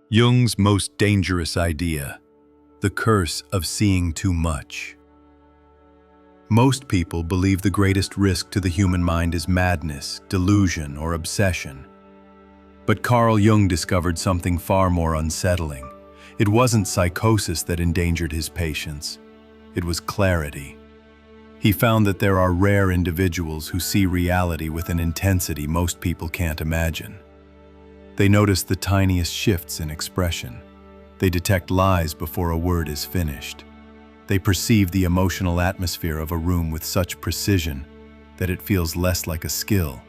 Jung's most dangerous idea, the curse of seeing too much. Most people believe the greatest risk to the human mind is madness, delusion, or obsession. But Carl Jung discovered something far more unsettling. It wasn't psychosis that endangered his patients. It was clarity. He found that there are rare individuals who see reality with an intensity most people can't imagine. They notice the tiniest shifts in expression. They detect lies before a word is finished. They perceive the emotional atmosphere of a room with such precision that it feels less like a skill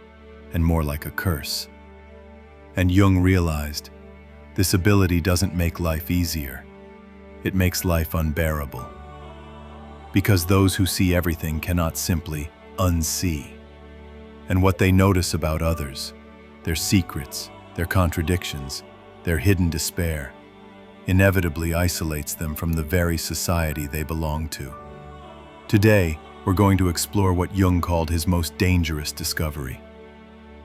and more like a curse. And Jung realized, this ability doesn't make life easier. It makes life unbearable. Because those who see everything cannot simply unsee. And what they notice about others, their secrets, their contradictions, their hidden despair, inevitably isolates them from the very society they belong to. Today, we're going to explore what Jung called his most dangerous discovery: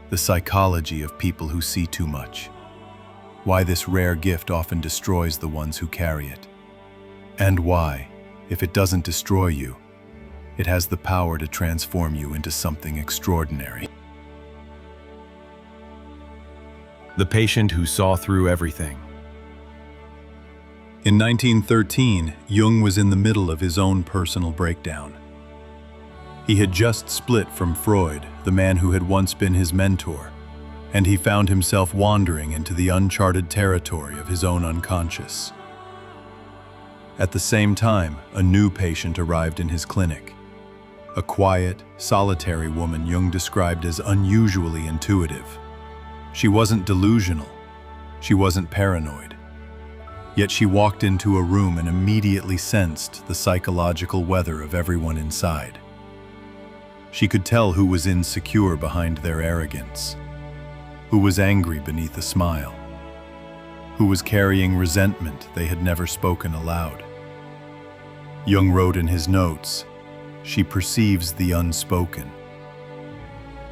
the psychology of people who see too much. Why this rare gift often destroys the ones who carry it. And why, if it doesn't destroy you, it has the power to transform you into something extraordinary. The patient who saw through everything. In 1913, Jung was in the middle of his own personal breakdown. He had just split from Freud, the man who had once been his mentor, and he found himself wandering into the uncharted territory of his own unconscious. At the same time, a new patient arrived in his clinic. A quiet, solitary woman Jung described as unusually intuitive. She wasn't delusional. She wasn't paranoid. Yet she walked into a room and immediately sensed the psychological weather of everyone inside. She could tell who was insecure behind their arrogance, who was angry beneath a smile, who was carrying resentment they had never spoken aloud. Jung wrote in his notes, "She perceives the unspoken."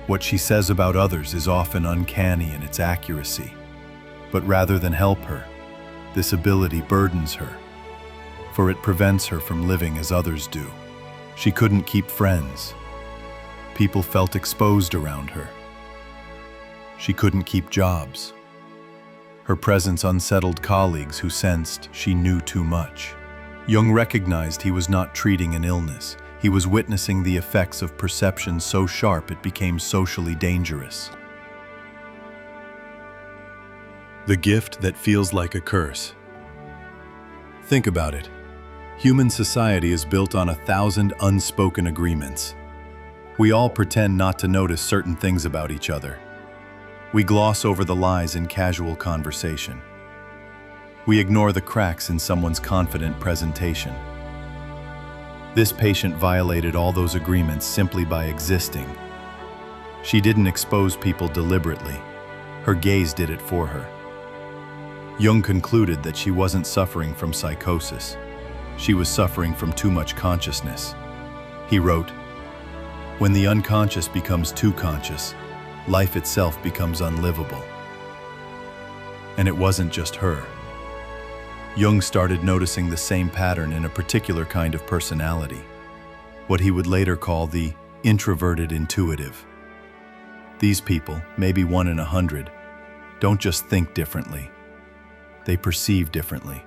What she says about others is often uncanny in its accuracy, but rather than help her, this ability burdens her, for it prevents her from living as others do. She couldn't keep friends. People felt exposed around her. She couldn't keep jobs. Her presence unsettled colleagues who sensed she knew too much. Jung recognized he was not treating an illness. He was witnessing the effects of perception so sharp it became socially dangerous. The gift that feels like a curse. Think about it. Human society is built on 1,000 unspoken agreements. We all pretend not to notice certain things about each other. We gloss over the lies in casual conversation. We ignore the cracks in someone's confident presentation. This patient violated all those agreements simply by existing. She didn't expose people deliberately. Her gaze did it for her. Jung concluded that she wasn't suffering from psychosis. She was suffering from too much consciousness. He wrote, "When the unconscious becomes too conscious, life itself becomes unlivable." And it wasn't just her. Jung started noticing the same pattern in a particular kind of personality, what he would later call the introverted intuitive. These people, maybe 1 in 100, don't just think differently. They perceive differently.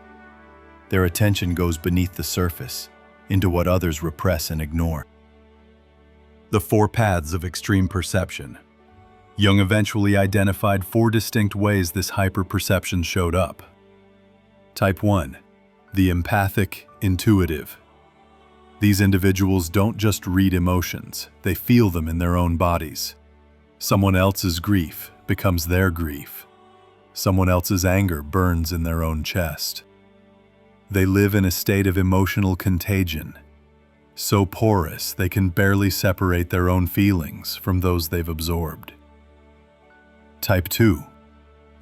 Their attention goes beneath the surface, into what others repress and ignore. The 4 paths of extreme perception. Jung eventually identified 4 distinct ways this hyperperception showed up. Type 1, the empathic intuitive. These individuals don't just read emotions, they feel them in their own bodies. Someone else's grief becomes their grief. Someone else's anger burns in their own chest. They live in a state of emotional contagion, so porous they can barely separate their own feelings from those they've absorbed. Type 2,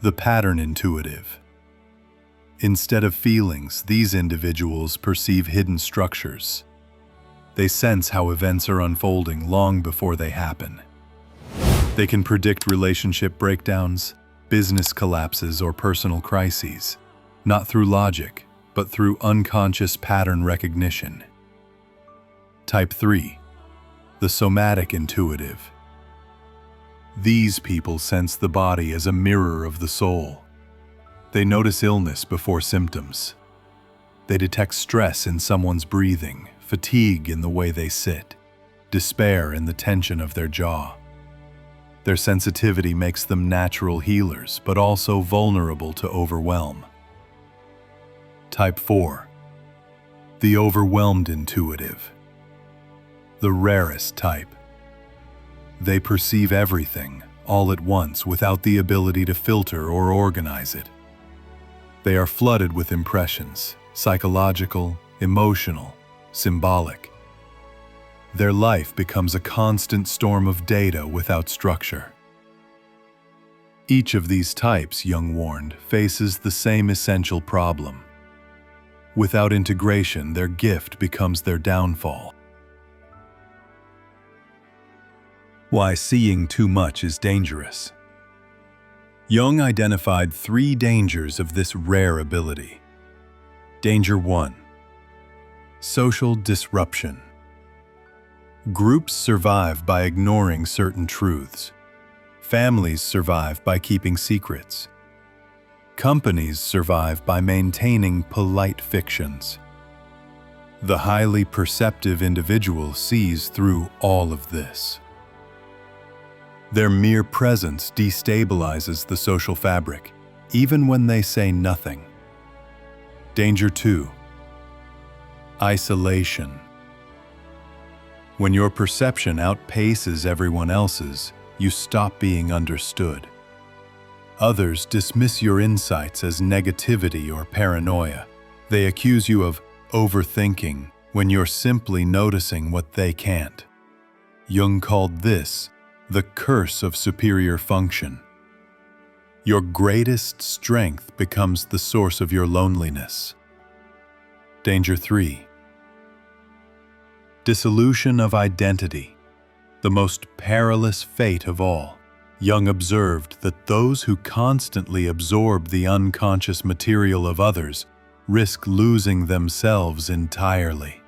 the pattern intuitive. Instead of feelings, these individuals perceive hidden structures. They sense how events are unfolding long before they happen. They can predict relationship breakdowns, business collapses, or personal crises, not through logic, but through unconscious pattern recognition. Type 3. The somatic intuitive. These people sense the body as a mirror of the soul. They notice illness before symptoms. They detect stress in someone's breathing, fatigue in the way they sit, despair in the tension of their jaw. Their sensitivity makes them natural healers, but also vulnerable to overwhelm. Type 4. The overwhelmed intuitive. The rarest type. They perceive everything, all at once, without the ability to filter or organize it. They are flooded with impressions, psychological, emotional, symbolic. Their life becomes a constant storm of data without structure. Each of these types, Jung warned, faces the same essential problem. Without integration, their gift becomes their downfall. Why seeing too much is dangerous. Jung identified 3 dangers of this rare ability. Danger 1. Social disruption. Groups survive by ignoring certain truths. Families survive by keeping secrets. Companies survive by maintaining polite fictions. The highly perceptive individual sees through all of this. Their mere presence destabilizes the social fabric, even when they say nothing. Danger 2. Isolation. When your perception outpaces everyone else's, you stop being understood. Others dismiss your insights as negativity or paranoia. They accuse you of overthinking when you're simply noticing what they can't. Jung called this the curse of superior function. Your greatest strength becomes the source of your loneliness. Danger 3. Dissolution of identity, the most perilous fate of all. Jung observed that those who constantly absorb the unconscious material of others risk losing themselves entirely.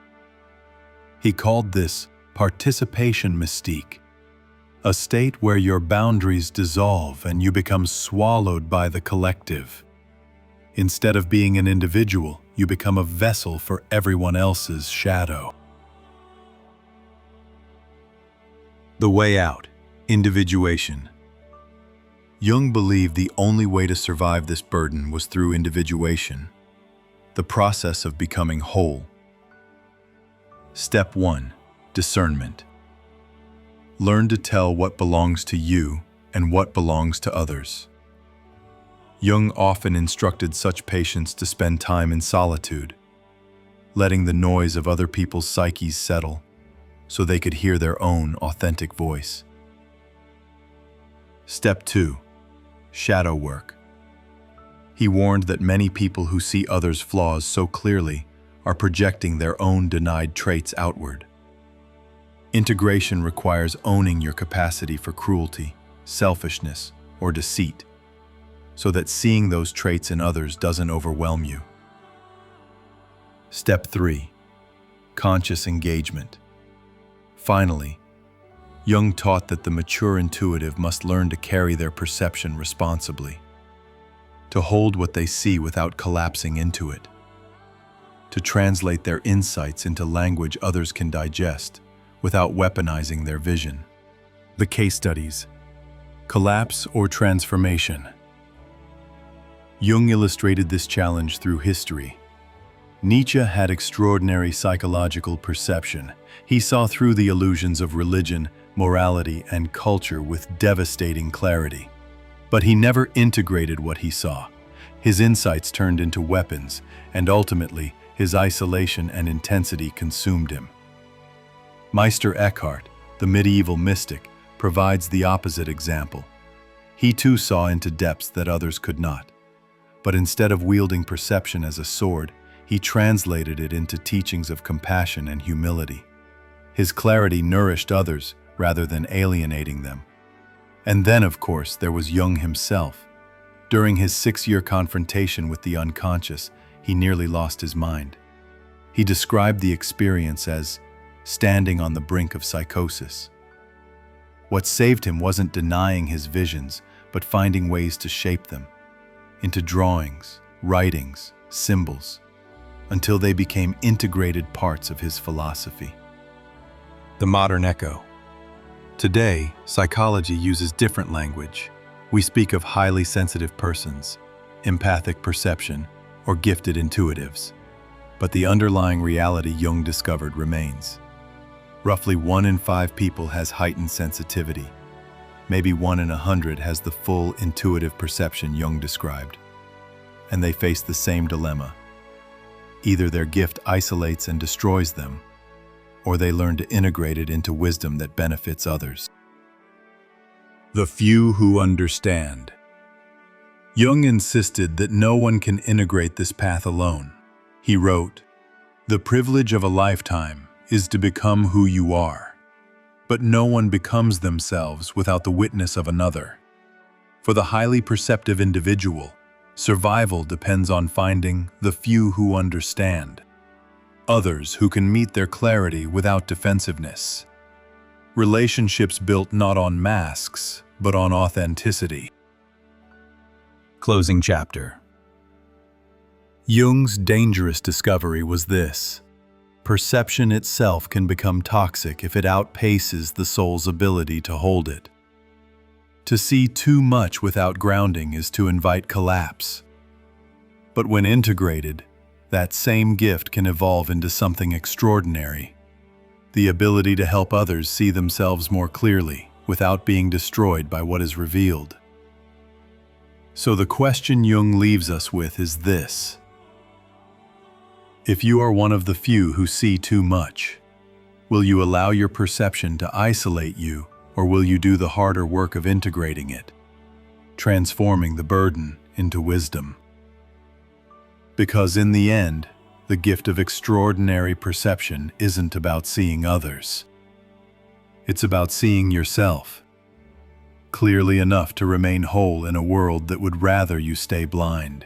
He called this participation mystique, a state where your boundaries dissolve and you become swallowed by the collective. Instead of being an individual, you become a vessel for everyone else's shadow. The way out, individuation. Jung believed the only way to survive this burden was through individuation, the process of becoming whole. Step 1. Discernment. Learn to tell what belongs to you and what belongs to others. Jung often instructed such patients to spend time in solitude, letting the noise of other people's psyches settle so they could hear their own authentic voice. Step 2. Shadow work. He warned that many people who see others' flaws so clearly are projecting their own denied traits outward. Integration requires owning your capacity for cruelty, selfishness, or deceit, so that seeing those traits in others doesn't overwhelm you. Step 3. Conscious engagement. Finally, Jung taught that the mature intuitive must learn to carry their perception responsibly, to hold what they see without collapsing into it, to translate their insights into language others can digest without weaponizing their vision. The case studies: collapse or transformation. Jung illustrated this challenge through history. Nietzsche had extraordinary psychological perception. He saw through the illusions of religion, morality, and culture with devastating clarity. But he never integrated what he saw. His insights turned into weapons, and ultimately, his isolation and intensity consumed him. Meister Eckhart, the medieval mystic, provides the opposite example. He too saw into depths that others could not. But instead of wielding perception as a sword, he translated it into teachings of compassion and humility. His clarity nourished others rather than alienating them. And then, of course, there was Jung himself, During his 6-year confrontation with the unconscious, he nearly lost his mind. He described the experience as standing on the brink of psychosis. What saved him wasn't denying his visions, but finding ways to shape them into drawings, writings, symbols, until they became integrated parts of his philosophy. The modern echo. Today, psychology uses different language. We speak of highly sensitive persons, empathic perception, or gifted intuitives. But the underlying reality Jung discovered remains. Roughly 1 in 5 people has heightened sensitivity. Maybe 1 in 100 has the full intuitive perception Jung described. And they face the same dilemma. Either their gift isolates and destroys them, or they learn to integrate it into wisdom that benefits others. The few who understand. Jung insisted that no one can integrate this path alone. He wrote, "The privilege of a lifetime is to become who you are, but no one becomes themselves without the witness of another. For the highly perceptive individual, survival depends on finding the few who understand, others who can meet their clarity without defensiveness. Relationships built not on masks, but on authenticity." Closing chapter. Jung's dangerous discovery was this: perception itself can become toxic if it outpaces the soul's ability to hold it. To see too much without grounding is to invite collapse. But when integrated, that same gift can evolve into something extraordinary: the ability to help others see themselves more clearly without being destroyed by what is revealed. So the question Jung leaves us with is this: if you are one of the few who see too much, will you allow your perception to isolate you, or will you do the harder work of integrating it, transforming the burden into wisdom? Because in the end, the gift of extraordinary perception isn't about seeing others. It's about seeing yourself clearly enough to remain whole in a world that would rather you stay blind.